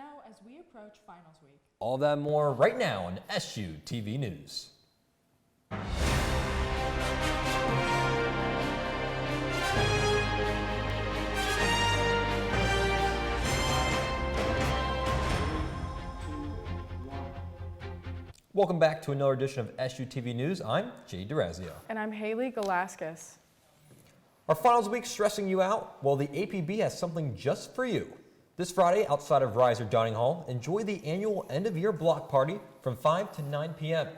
now as we approach finals week. All that and more right now on SUTV News. Welcome back to another edition of SUTV News. I'm Jay DeRazio. And I'm Haley Galaskis. Our finals week stressing you out? Well, the APB has something just for you. This Friday, outside of Reiser Dining Hall, enjoy the annual end-of-year block party from 5 to 9 p.m.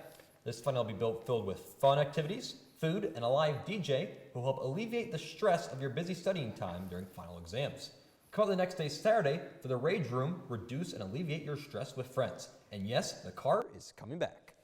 This fun will be filled with fun activities, food, and a live DJ who will help alleviate the stress of your busy studying time during final exams. Come out the next day, Saturday, for the Rage Room, reduce and alleviate your stress with friends. And yes, the car is coming back.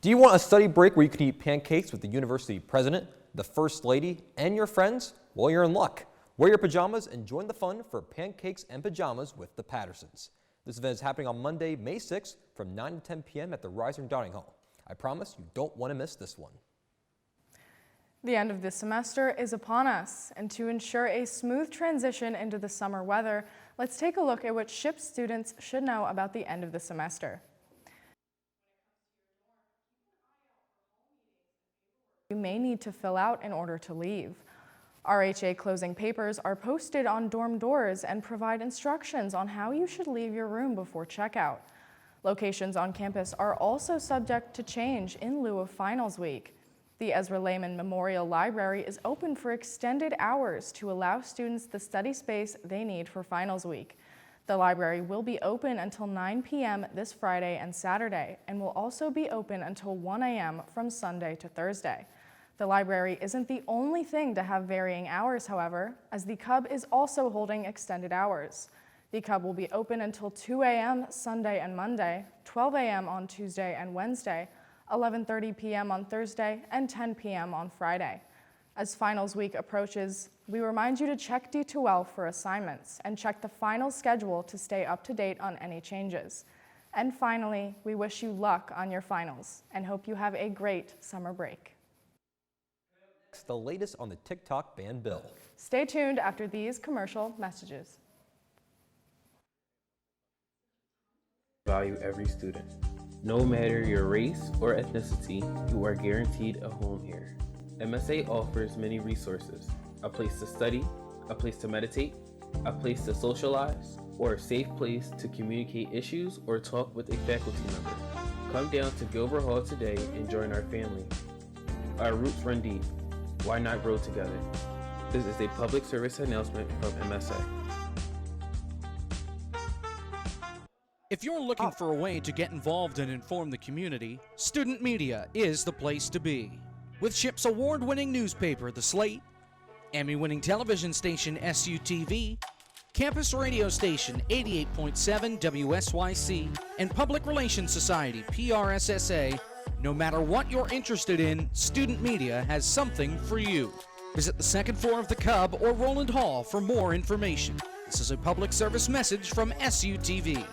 Do you want a study break where you can eat pancakes with the university president, the first lady, and your friends? Well, you're in luck. Wear your pajamas and join the fun for Pancakes and Pajamas with the Pattersons. This event is happening on Monday, May 6th from 9 to 10 p.m. at the Reiser Dining Hall. I promise you don't want to miss this one. The end of this semester is upon us, and to ensure a smooth transition into the summer weather, let's take a look at what SHIP students should know about the end of the semester. You may need to fill out in order to leave. RHA closing papers are posted on dorm doors and provide instructions on how you should leave your room before checkout. Locations on campus are also subject to change in lieu of finals week. The Ezra Lehman Memorial Library is open for extended hours to allow students the study space they need for finals week. The library will be open until 9 p.m. this Friday and Saturday, and will also be open until 1 a.m. from Sunday to Thursday. The library isn't the only thing to have varying hours, however, as the Cub is also holding extended hours. The Cub will be open until 2 a.m. Sunday and Monday, 12 a.m. on Tuesday and Wednesday, 11:30 p.m. on Thursday, and 10 p.m. on Friday. As finals week approaches, we remind you to check D2L for assignments and check the final schedule to stay up to date on any changes. And finally, we wish you luck on your finals and hope you have a great summer break. The latest on the TikTok ban bill. Stay tuned after these commercial messages. Value every student. No matter your race or ethnicity, you are guaranteed a home here. MSA offers many resources: a place to study, a place to meditate, a place to socialize, or a safe place to communicate issues or talk with a faculty member. Come down to Gilbert Hall today and join our family. Our roots run deep. Why not grow together? This is a public service announcement from MSA. If you're looking for a way to get involved and inform the community, student media is the place to be. With SHIP's award-winning newspaper, The Slate, Emmy-winning television station SUTV, campus radio station 88.7 WSYC, and Public Relations Society PRSSA, no matter what you're interested in, student media has something for you. Visit the second floor of the Cub or Roland Hall for more information. This is a public service message from SUTV.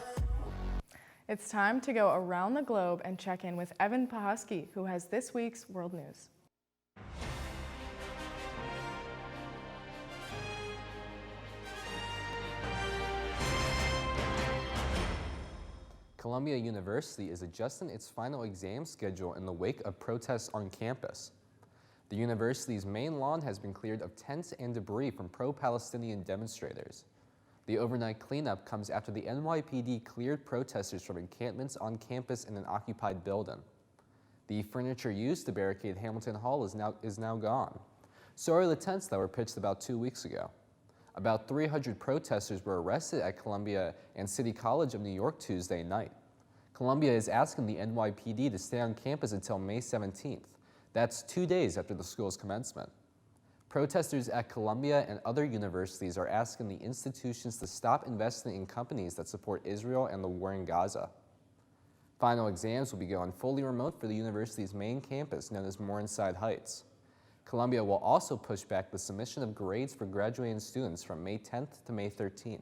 It's time to go around the globe and check in with Evan Pahusky, who has this week's world news. Columbia University is adjusting its final exam schedule in the wake of protests on campus. The university's main lawn has been cleared of tents and debris from pro-Palestinian demonstrators. The overnight cleanup comes after the NYPD cleared protesters from encampments on campus in an occupied building. The furniture used to barricade Hamilton Hall is now gone. So are the tents that were pitched about 2 weeks ago. About 300 protesters were arrested at Columbia and City College of New York Tuesday night. Columbia is asking the NYPD to stay on campus until May 17th. That's 2 days after the school's commencement. Protesters at Columbia and other universities are asking the institutions to stop investing in companies that support Israel and the war in Gaza. Final exams will be going fully remote for the university's main campus, known as Morningside Heights. Columbia will also push back the submission of grades for graduating students from May 10th to May 13th.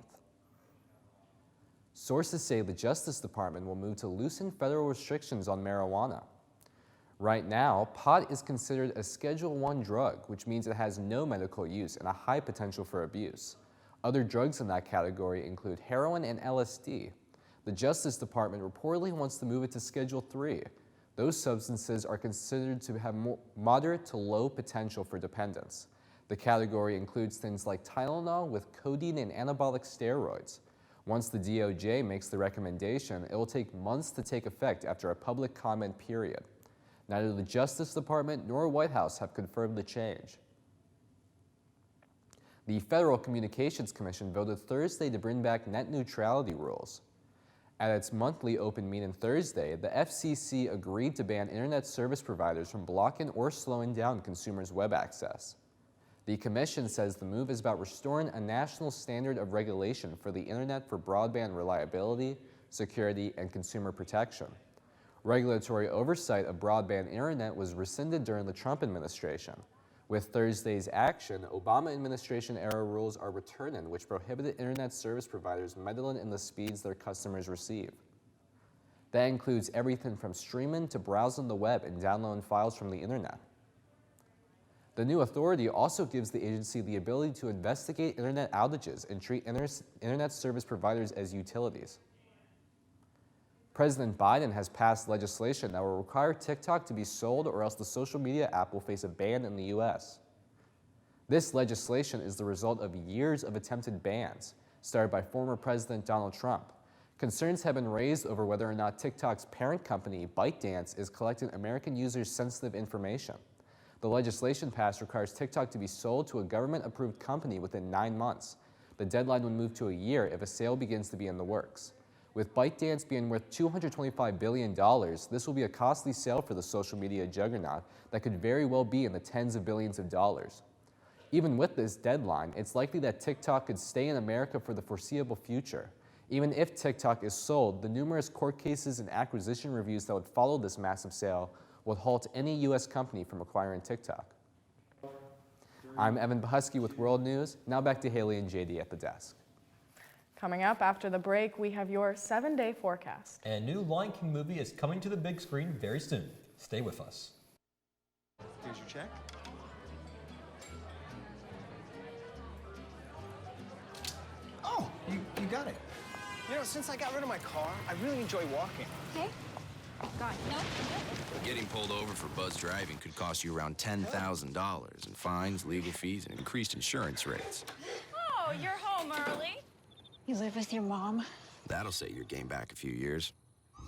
Sources say the Justice Department will move to loosen federal restrictions on marijuana. Right now, pot is considered a Schedule I drug, which means it has no medical use and a high potential for abuse. Other drugs in that category include heroin and LSD. The Justice Department reportedly wants to move it to Schedule 3. Those substances are considered to have moderate to low potential for dependence. The category includes things like Tylenol with codeine and anabolic steroids. Once the DOJ makes the recommendation, it will take months to take effect after a public comment period. Neither the Justice Department nor White House have confirmed the change. The Federal Communications Commission voted Thursday to bring back net neutrality rules. At its monthly open meeting Thursday, the FCC agreed to ban internet service providers from blocking or slowing down consumers' web access. The Commission says the move is about restoring a national standard of regulation for the internet for broadband reliability, security, and consumer protection. Regulatory oversight of broadband internet was rescinded during the Trump administration. With Thursday's action, Obama administration-era rules are returning, which prohibited internet service providers meddling in the speeds their customers receive. That includes everything from streaming to browsing the web and downloading files from the internet. The new authority also gives the agency the ability to investigate internet outages and treat internet service providers as utilities. President Biden has passed legislation that will require TikTok to be sold, or else the social media app will face a ban in the US. This legislation is the result of years of attempted bans, started by former President Donald Trump. Concerns have been raised over whether or not TikTok's parent company, ByteDance, is collecting American users' sensitive information. The legislation passed requires TikTok to be sold to a government-approved company within 9 months. The deadline would move to a year if a sale begins to be in the works. With ByteDance being worth $225 billion, this will be a costly sale for the social media juggernaut that could very well be in the tens of billions of dollars. Even with this deadline, it's likely that TikTok could stay in America for the foreseeable future. Even if TikTok is sold, the numerous court cases and acquisition reviews that would follow this massive sale would halt any U.S. company from acquiring TikTok. I'm Evan Bahusky with World News. Now back to Haley and JD at the desk. Coming up after the break, we have your 7-day forecast. And a new Lion King movie is coming to the big screen very soon. Stay with us. Here's your check. Oh, you got it. You know, since I got rid of my car, I really enjoy walking. Okay. Got it. No. Getting pulled over for buzz driving could cost you around $10,000 in fines, legal fees, and increased insurance rates. Oh, you're home early. You live with your mom? That'll set your game back a few years.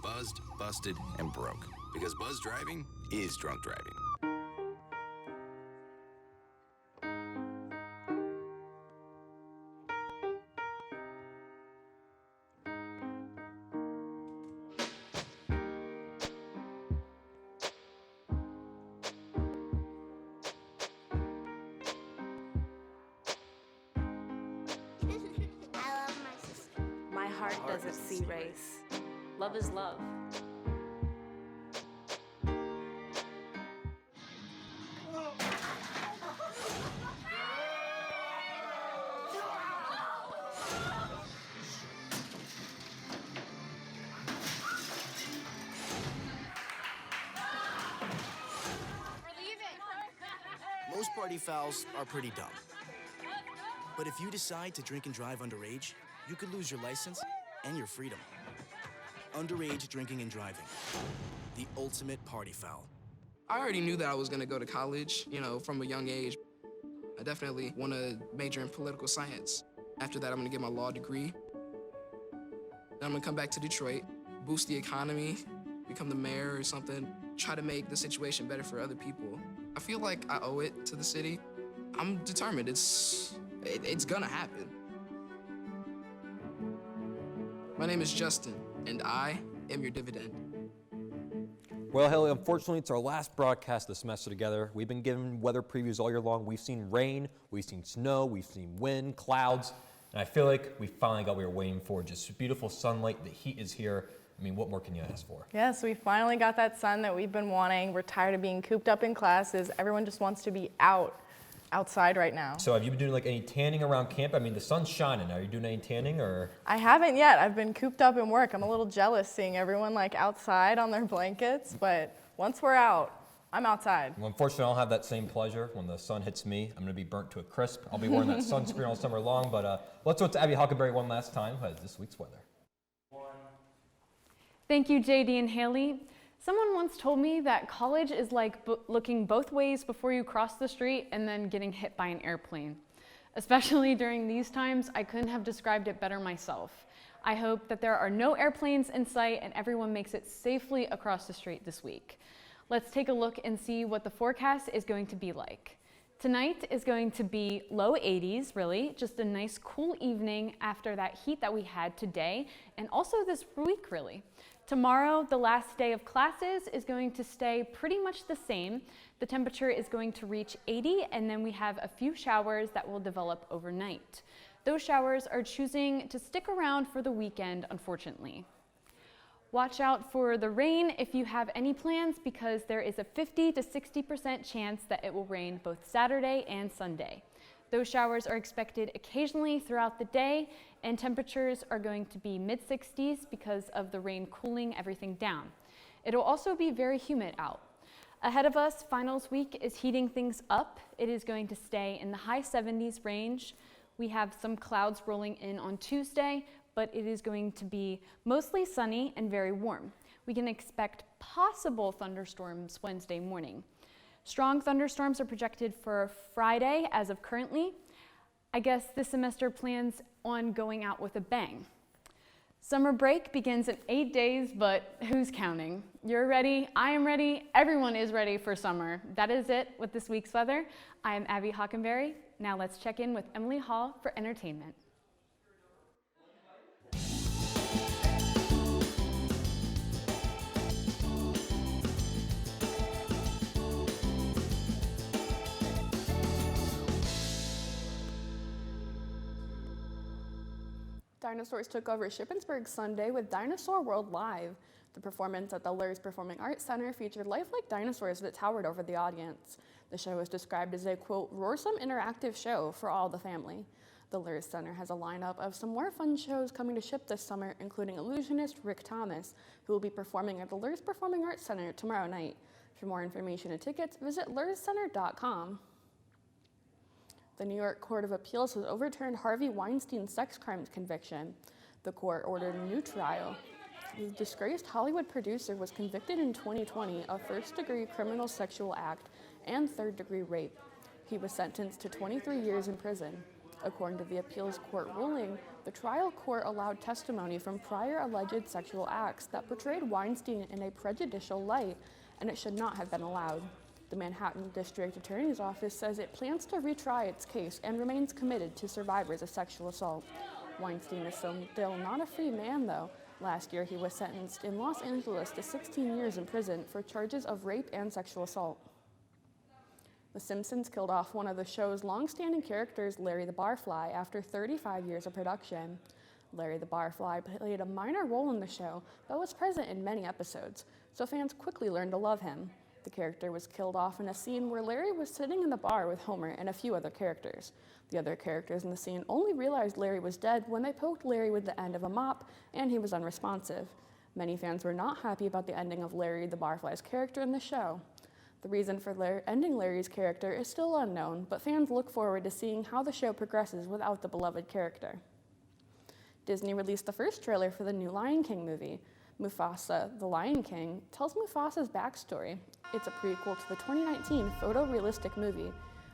Buzzed, busted, and broke. Because buzz driving is drunk driving. My heart doesn't see race. Love is love. Most party fouls are pretty dumb. But if you decide to drink and drive underage, you could lose your license and your freedom. Underage drinking and driving. The ultimate party foul. I already knew that I was gonna go to college, from a young age. I definitely want to major in political science. After that, I'm gonna get my law degree. Then I'm gonna come back to Detroit, boost the economy, become the mayor or something, try to make the situation better for other people. I feel like I owe it to the city. I'm determined. It's gonna happen. My name is Justin, and I am your dividend. Well, Haley, unfortunately, it's our last broadcast this semester together. We've been given weather previews all year long. We've seen rain, we've seen snow, we've seen wind, clouds, and I feel like we finally got what we were waiting for. Just beautiful sunlight, the heat is here. I mean, what more can you ask for? Yes, we finally got that sun that we've been wanting. We're tired of being cooped up in classes. Everyone just wants to be outside right now. So have you been doing like any tanning around camp? I mean, the sun's shining. Are you doing any tanning or? I haven't yet. I've been cooped up in work. I'm a little jealous seeing everyone like outside on their blankets, but once we're out, I'm outside. Well, unfortunately, I'll have that same pleasure when the sun hits me. I'm going to be burnt to a crisp. I'll be wearing that sunscreen all summer long, but let's go to Abby Huckleberry one last time who has this week's weather. Thank you, JD and Haley. Someone once told me that college is like looking both ways before you cross the street and then getting hit by an airplane. Especially during these times, I couldn't have described it better myself. I hope that there are no airplanes in sight and everyone makes it safely across the street this week. Let's take a look and see what the forecast is going to be like. Tonight is going to be low 80s, really, just a nice cool evening after that heat that we had today and also this week, really. Tomorrow, the last day of classes, is going to stay pretty much the same. The temperature is going to reach 80, and then we have a few showers that will develop overnight. Those showers are choosing to stick around for the weekend, unfortunately. Watch out for the rain if you have any plans, because there is a 50 to 60% chance that it will rain both Saturday and Sunday. Those showers are expected occasionally throughout the day, and temperatures are going to be mid-60s because of the rain cooling everything down. It'll also be very humid out. Ahead of us, finals week is heating things up. It is going to stay in the high 70s range. We have some clouds rolling in on Tuesday, but it is going to be mostly sunny and very warm. We can expect possible thunderstorms Wednesday morning. Strong thunderstorms are projected for Friday as of currently. I guess this semester plans on going out with a bang. Summer break begins in 8 days, but who's counting? You're ready, I am ready, everyone is ready for summer. That is it with this week's weather. I am Abby Hockenberry. Now let's check in with Emily Hall for entertainment. Dinosaurs took over Shippensburg Sunday with Dinosaur World Live. The performance at the Lurs Performing Arts Center featured lifelike dinosaurs that towered over the audience. The show was described as a, quote, roarsome interactive show for all the family. The Lurs Center has a lineup of some more fun shows coming to Ship this summer, including illusionist Rick Thomas, who will be performing at the Lurs Performing Arts Center tomorrow night. For more information and tickets, visit lurscenter.com. The New York Court of Appeals has overturned Harvey Weinstein's sex crimes conviction. The court ordered a new trial. The disgraced Hollywood producer was convicted in 2020 of first-degree criminal sexual act and third-degree rape. He was sentenced to 23 years in prison. According to the appeals court ruling, the trial court allowed testimony from prior alleged sexual acts that portrayed Weinstein in a prejudicial light, and it should not have been allowed. The Manhattan District Attorney's Office says it plans to retry its case and remains committed to survivors of sexual assault. Weinstein is still not a free man, though. Last year, he was sentenced in Los Angeles to 16 years in prison for charges of rape and sexual assault. The Simpsons killed off one of the show's long-standing characters, Larry the Barfly, after 35 years of production. Larry the Barfly played a minor role in the show, but was present in many episodes, so fans quickly learned to love him. The character was killed off in a scene where Larry was sitting in the bar with Homer and a few other characters. The other characters in the scene only realized Larry was dead when they poked Larry with the end of a mop, and he was unresponsive. Many fans were not happy about the ending of Larry the Barfly's character in the show. The reason for ending Larry's character is still unknown, but fans look forward to seeing how the show progresses without the beloved character. Disney released the first trailer for the new Lion King movie. Mufasa, the Lion King, tells Mufasa's backstory. It's a prequel to the 2019 photorealistic movie.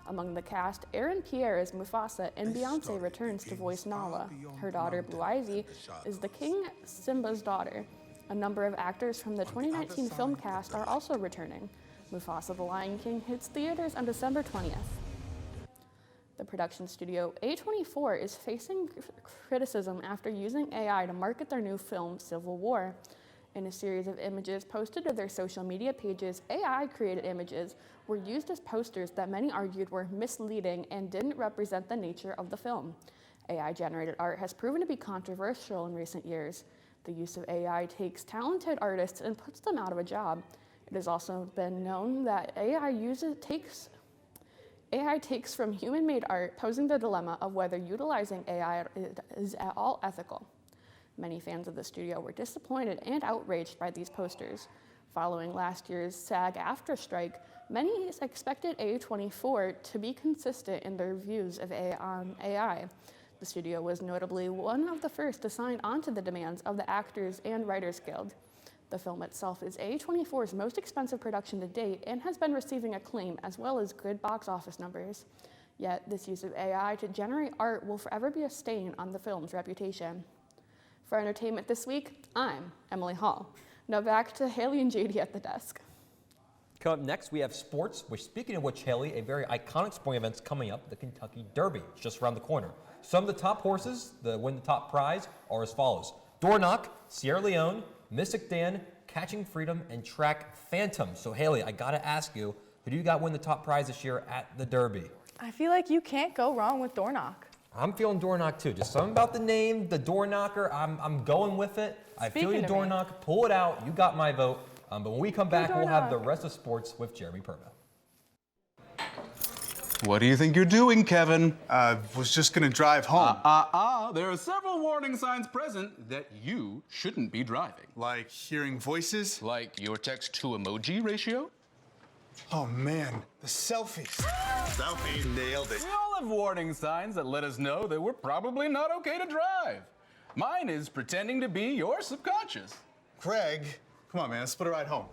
Among the cast, Aaron Pierre is Mufasa, and Beyoncé returns to voice Nala. Her daughter, Blue Ivy, is the King Simba's daughter. A number of actors from the 2019 film cast are also returning. Mufasa, the Lion King hits theaters on December 20th. The production studio A24 is facing criticism after using AI to market their new film, Civil War. In a series of images posted to their social media pages, AI-created images were used as posters that many argued were misleading and didn't represent the nature of the film. AI-generated art has proven to be controversial in recent years. The use of AI takes talented artists and puts them out of a job. It has also been known that AI takes from human-made art, posing the dilemma of whether utilizing AI is at all ethical. Many fans of the studio were disappointed and outraged by these posters. Following last year's SAG-AFTRA strike, many expected A24 to be consistent in their views of AI. The studio was notably one of the first to sign on to the demands of the Actors and Writers Guild. The film itself is A24's most expensive production to date and has been receiving acclaim as well as good box office numbers. Yet, this use of AI to generate art will forever be a stain on the film's reputation. For entertainment this week, I'm Emily Hall. Now back to Haley and JD at the desk. Coming up next, we have sports, which, speaking of which, Haley, a very iconic sporting event's coming up, the Kentucky Derby. It's just around the corner. Some of the top horses that win the top prize are as follows: Door Knock, Sierra Leone, Mystic Dan, Catching Freedom, and Track Phantom. So, Haley, I gotta ask you, who do you got win the top prize this year at the Derby? I feel like you can't go wrong with Door Knock. I'm feeling Door Knock too. Just something about the name, the Door Knocker. I'm going with it. I feel you, Door Knock. Pull it out. You got my vote. But when we come back, we'll have the rest of sports with Jeremy Perna. What do you think you're doing, Kevin? Was just gonna drive home. There are several warning signs present that you shouldn't be driving. Like hearing voices? Like your text-to-emoji ratio? Oh man, the selfies. Selfie, nailed it. We all have warning signs that let us know that we're probably not okay to drive. Mine is pretending to be your subconscious. Craig, come on man, let's put a ride home.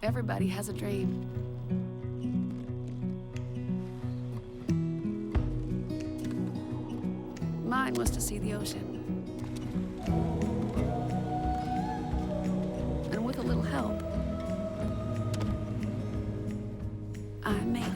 Everybody has a dream. Mine was to see the ocean. And with a little help, I made it.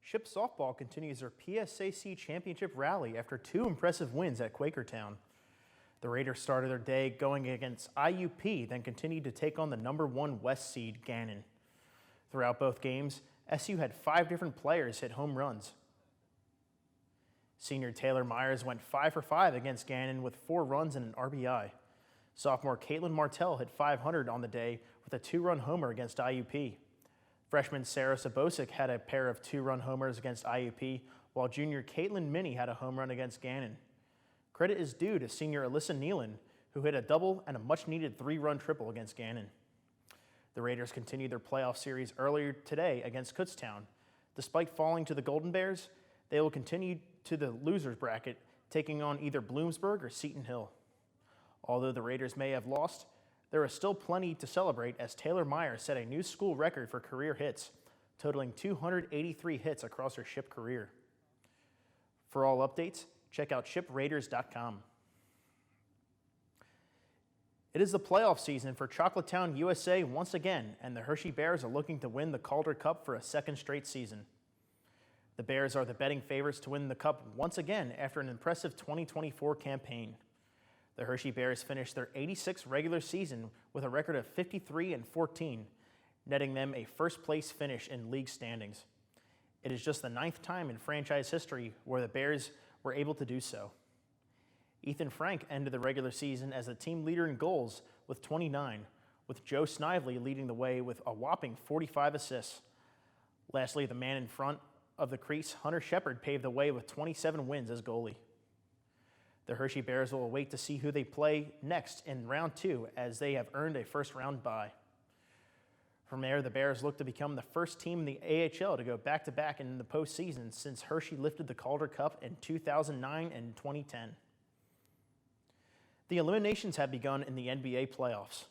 Ship softball continues their PSAC championship rally after 2 impressive wins at Quakertown. The Raiders started their day going against IUP, then continued to take on the #1 West seed, Gannon. Throughout both games, SU had 5 different players hit home runs. Senior Taylor Myers went 5 for 5 against Gannon with 4 runs and an RBI. Sophomore Caitlin Martell hit .500 on the day with a 2-run homer against IUP. Freshman Sarah Sabosic had a pair of 2-run homers against IUP, while junior Caitlin Minnie had a home run against Gannon. Credit is due to senior Alyssa Nealon, who hit a double and a much-needed 3-run triple against Gannon. The Raiders continued their playoff series earlier today against Kutztown. Despite falling to the Golden Bears, they will continue to the losers bracket, taking on either Bloomsburg or Seton Hill. Although the Raiders may have lost, there is still plenty to celebrate as Taylor Myers set a new school record for career hits, totaling 283 hits across her Ship career. For all updates, check out shipraiders.com. It is the playoff season for Chocolatown, USA once again, and the Hershey Bears are looking to win the Calder Cup for a second straight season. The Bears are the betting favorites to win the Cup once again after an impressive 2024 campaign. The Hershey Bears finished their 86th regular season with a record of 53-14, netting them a first-place finish in league standings. It is just the 9th time in franchise history where the Bears were able to do so. Ethan Frank ended the regular season as the team leader in goals with 29, with Joe Snively leading the way with a whopping 45 assists. Lastly, the man in front of the crease, Hunter Shepard, paved the way with 27 wins as goalie. The Hershey Bears will wait to see who they play next in round 2 as they have earned a first-round bye. From there, the Bears look to become the first team in the AHL to go back-to-back in the postseason since Hershey lifted the Calder Cup in 2009 and 2010. The eliminations have begun in the NBA playoffs.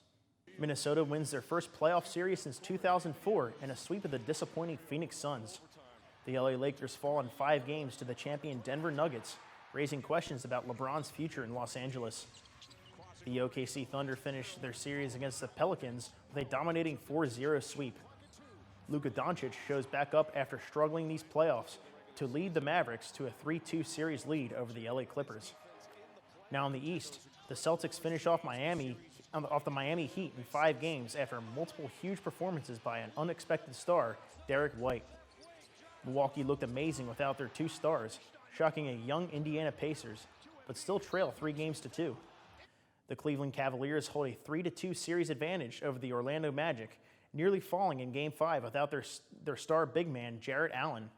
Minnesota wins their first playoff series since 2004 in a sweep of the disappointing Phoenix Suns. The LA Lakers fall in 5 games to the champion Denver Nuggets, raising questions about LeBron's future in Los Angeles. The OKC Thunder finished their series against the Pelicans with a dominating 4-0 sweep. Luka Doncic shows back up after struggling these playoffs to lead the Mavericks to a 3-2 series lead over the LA Clippers. Now in the East, the Celtics finish off the Miami Heat in 5 games after multiple huge performances by an unexpected star, Derek White. Milwaukee looked amazing without their 2 stars, shocking a young Indiana Pacers, but still trail 3 games to 2. The Cleveland Cavaliers hold a 3-2 series advantage over the Orlando Magic, nearly falling in Game 5 without their star big man, Jarrett Allen.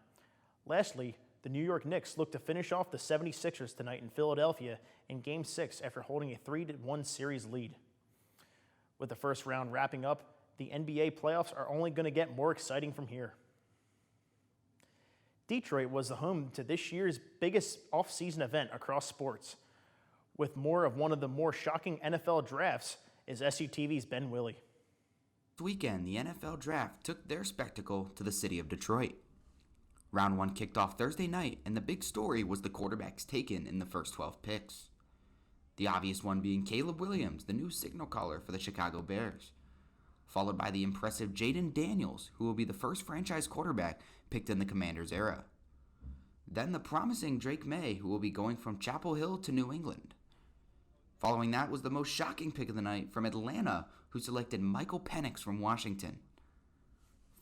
Lastly, the New York Knicks look to finish off the 76ers tonight in Philadelphia in Game 6 after holding a 3-1 series lead. With the first round wrapping up, the NBA playoffs are only going to get more exciting from here. Detroit was the home to this year's biggest off-season event across sports. With more of one of the more shocking NFL drafts is SUTV's Ben Willey. This weekend, the NFL Draft took their spectacle to the city of Detroit. Round 1 kicked off Thursday night, and the big story was the quarterbacks taken in the first 12 picks. The obvious one being Caleb Williams, the new signal caller for the Chicago Bears, followed by the impressive Jaden Daniels, who will be the first franchise quarterback picked in the Commanders era. Then the promising Drake May, who will be going from Chapel Hill to New England. Following that was the most shocking pick of the night from Atlanta, who selected Michael Penix from Washington.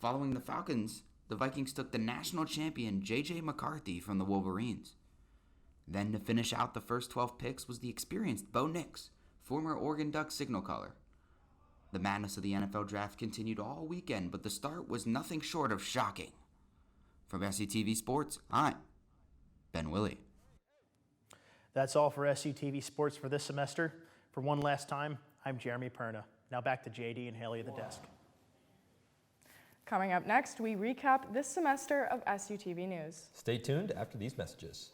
Following the Falcons, the Vikings took the national champion J.J. McCarthy from the Wolverines. Then to finish out the first 12 picks was the experienced Bo Nix, former Oregon Ducks signal caller. The madness of the NFL Draft continued all weekend, but the start was nothing short of shocking. From SUTV Sports, I'm Ben Willey. That's all for SUTV Sports for this semester. For one last time, I'm Jeremy Perna. Now back to JD and Haley at the desk. Coming up next, we recap this semester of SUTV News. Stay tuned after these messages.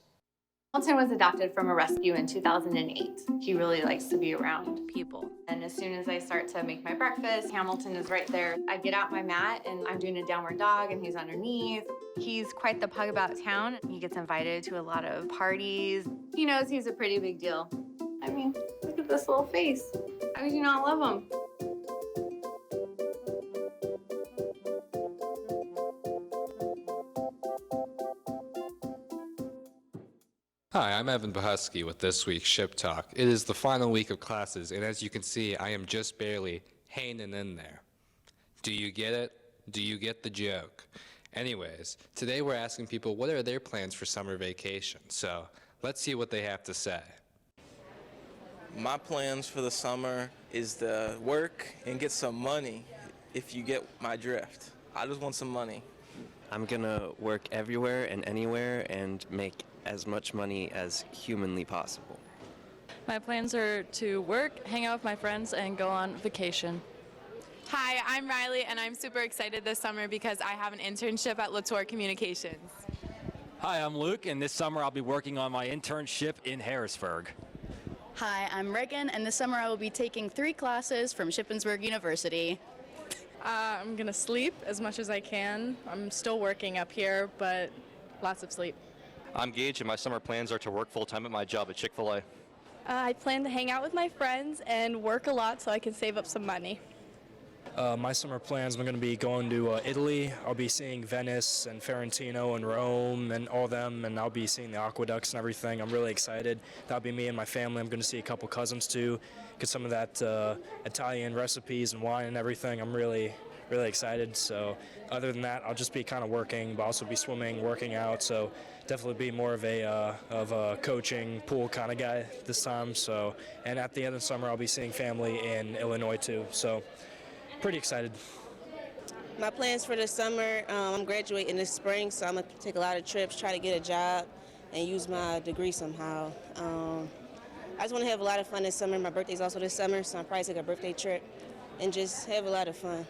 Hamilton was adopted from a rescue in 2008. He really likes to be around people. And as soon as I start to make my breakfast, Hamilton is right there. I get out my mat and I'm doing a downward dog and he's underneath. He's quite the pug about town. He gets invited to a lot of parties. He knows he's a pretty big deal. I mean, look at this little face. How could you not love him? Hi, I'm Evan Bohusky with this week's Ship Talk. It is the final week of classes, and as you can see, I am just barely hanging in there. Do you get it? Do you get the joke? Anyways, today we're asking people what are their plans for summer vacation, so let's see what they have to say. My plans for the summer is to work and get some money, if you get my drift. I just want some money. I'm gonna work everywhere and anywhere and make as much money as humanly possible. My plans are to work, hang out with my friends, and go on vacation. Hi, I'm Riley, and I'm super excited this summer because I have an internship at Latour Communications. Hi, I'm Luke, and this summer I'll be working on my internship in Harrisburg. Hi, I'm Reagan, and this summer I will be taking 3 classes from Shippensburg University. I'm gonna sleep as much as I can. I'm still working up here, but lots of sleep. I'm Gage, and my summer plans are to work full-time at my job at Chick-fil-A. I plan to hang out with my friends and work a lot so I can save up some money. My summer plans, I'm going to be going to Italy. I'll be seeing Venice and Ferentino and Rome and all them, and I'll be seeing the aqueducts and everything. I'm really excited. That'll be me and my family. I'm going to see a couple cousins too, get some of that Italian recipes and wine and everything. I'm really excited. So other than that, I'll just be kind of working, but also be swimming, working out. So definitely be more of a coaching pool kind of guy this time. So, and at the end of the summer, I'll be seeing family in Illinois too. So pretty excited. My plans for the summer, I'm graduating this spring, so I'm going to take a lot of trips, try to get a job, and use my degree somehow. I just want to have a lot of fun this summer. My birthday's also this summer, so I'll probably take a birthday trip and just have a lot of fun.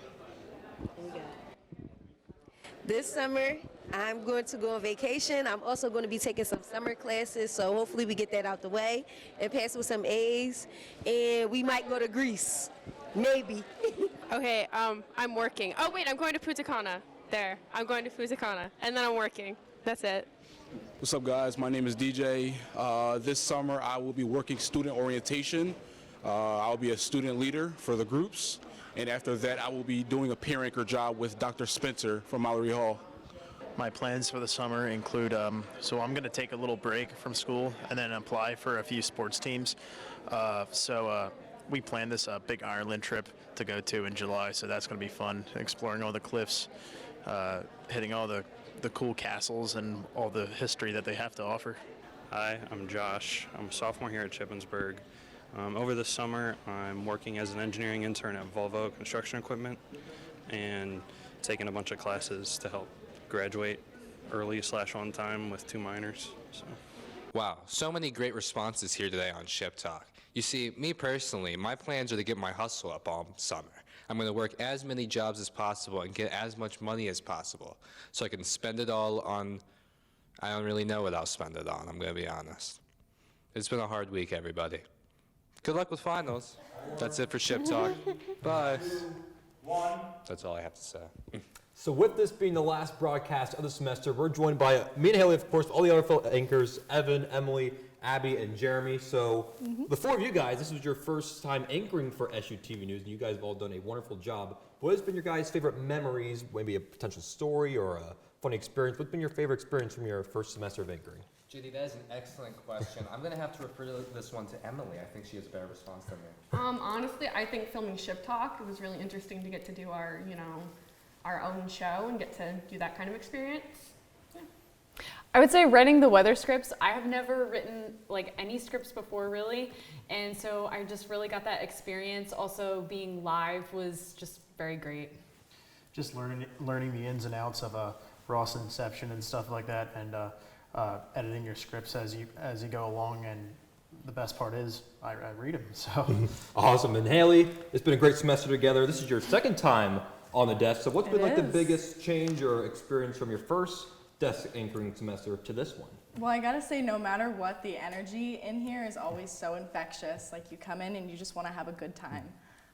This summer, I'm going to go on vacation. I'm also going to be taking some summer classes, so hopefully we get that out the way and pass with some A's, and we might go to Greece. Maybe. Okay, I'm working. Oh wait, I'm going to Punta Cana. There, I'm going to Punta Cana, and then I'm working. That's it. What's up, guys? My name is DJ. This summer, I will be working student orientation. I'll be a student leader for the groups, and after that, I will be doing a peer anchor job with Dr. Spencer from Mallory Hall. My plans for the summer include, so I'm going to take a little break from school and then apply for a few sports teams. We planned this big Ireland trip to go to in July, so that's going to be fun, exploring all the cliffs, hitting all the the cool castles and all the history that they have to offer. Hi, I'm Josh. I'm a sophomore here at Shippensburg. Over the summer, I'm working as an engineering intern at Volvo Construction Equipment and taking a bunch of classes to help graduate early/on time with 2 minors. So. Wow, so many great responses here today on Ship Talk. You see, me personally, my plans are to get my hustle up all summer. I'm going to work as many jobs as possible and get as much money as possible so I can spend it all on, I don't really know what I'll spend it on, I'm going to be honest. It's been a hard week, everybody. Good luck with finals. That's it for Ship Talk. Bye. That's all I have to say. So with this being the last broadcast of the semester, we're joined by me and Haley, of course, all the other fellow anchors, Evan, Emily, Abby, and Jeremy. So the 4 of you guys, this was your first time anchoring for SUTV News, and you guys have all done a wonderful job. What has been your guys' favorite memories, maybe a potential story or a funny experience? What's been your favorite experience from your first semester of anchoring? Judy, that is an excellent question. I'm going to have to refer this one to Emily. I think she has a better response than me. Honestly, I think filming Ship Talk, it was really interesting to get to do our, our own show and get to do that kind of experience. Yeah. I would say writing the weather scripts. I have never written like any scripts before really, and so I just really got that experience. Also being live was just very great. Just learning the ins and outs of Ross Inception and stuff like that, and editing your scripts as you go along. And the best part is I read them. So awesome. And Haley, it's been a great semester together. This is your second time on the desk. So what's been like the biggest change or experience from your first desk anchoring semester to this one? Well, I gotta say, no matter what, the energy in here is always so infectious. Like, you come in and you just want to have a good time.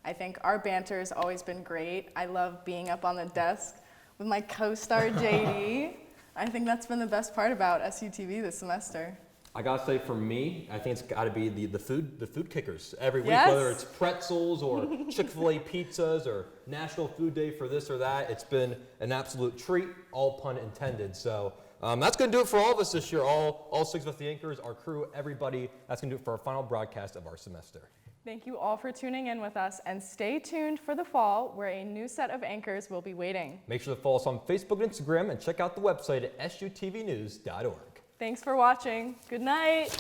I think our banter has always been great. I love being up on the desk with my co-star JD. I think that's been the best part about SUTV this semester. I gotta say, for me, I think it's gotta be the food kickers every week, Yes. whether it's pretzels or Chick-fil-A pizzas or National Food Day for this or that. It's been an absolute treat, all pun intended. So that's gonna do it for all of us this year, all 6 of us, the anchors, our crew, everybody. That's gonna do it for our final broadcast of our semester. Thank you all for tuning in with us, and stay tuned for the fall where a new set of anchors will be waiting. Make sure to follow us on Facebook and Instagram, and check out the website at sutvnews.org. Thanks for watching. Good night.